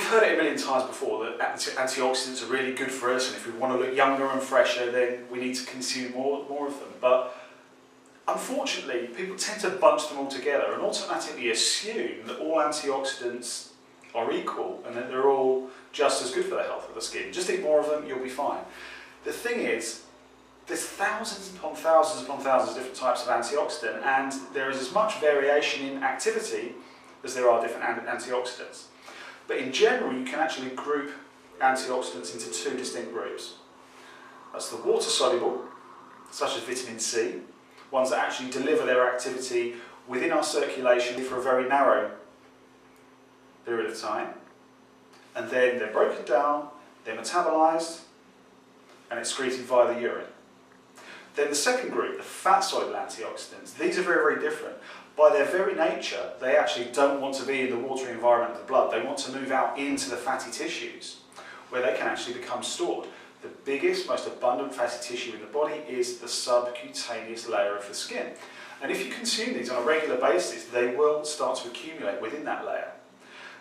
heard it a million times before that antioxidants are really good for us, and if we want to look younger and fresher, then we need to consume more of them. But unfortunately, people tend to bunch them all together and automatically assume that all antioxidants are equal and that they're all just as good for the health of the skin. Just eat more of them, you'll be fine. The thing is, there's thousands upon thousands upon thousands of different types of antioxidant, and there is as much variation in activity as there are different antioxidants. But in general, you can actually group antioxidants into two distinct groups. That's the water-soluble, such as vitamin C, ones that actually deliver their activity within our circulation for a very narrow period of time. And then they're broken down, they're metabolized, and excreted via the urine. Then the second group, the fat-soluble antioxidants, these are very, very different. By their very nature, they actually don't want to be in the watery environment of the blood. They want to move out into the fatty tissues, where they can actually become stored. The biggest, most abundant fatty tissue in the body is the subcutaneous layer of the skin. And if you consume these on a regular basis, they will start to accumulate within that layer.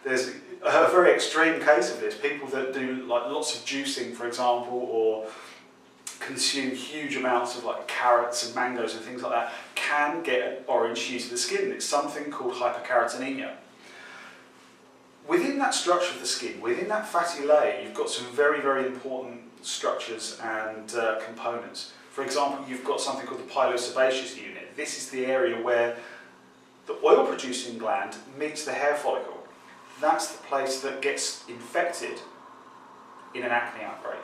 There's a very extreme case of this. People that do like lots of juicing, for example, or consume huge amounts of like carrots and mangoes and things like that, can get an orange hue to the skin. It's something called hyperkeratinemia. Within that structure of the skin, within that fatty layer, you've got some very, very important structures and components. For example, you've got something called the pilosebaceous unit. This is the area where the oil-producing gland meets the hair follicle. That's the place that gets infected in an acne outbreak.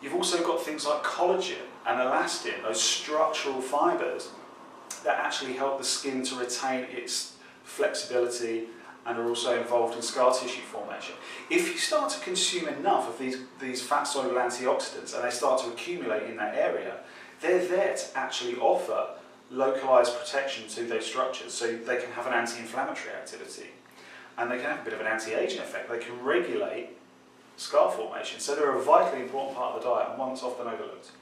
You've also got things like collagen and elastin, those structural fibres that actually help the skin to retain its flexibility and are also involved in scar tissue formation. If you start to consume enough of these fat-soluble antioxidants and they start to accumulate in that area, they're there to actually offer localised protection to those structures, so they can have an anti-inflammatory activity and they can have a bit of an anti-aging effect. They can regulate scar formation, so they're a vitally important part of the diet and one that's often overlooked.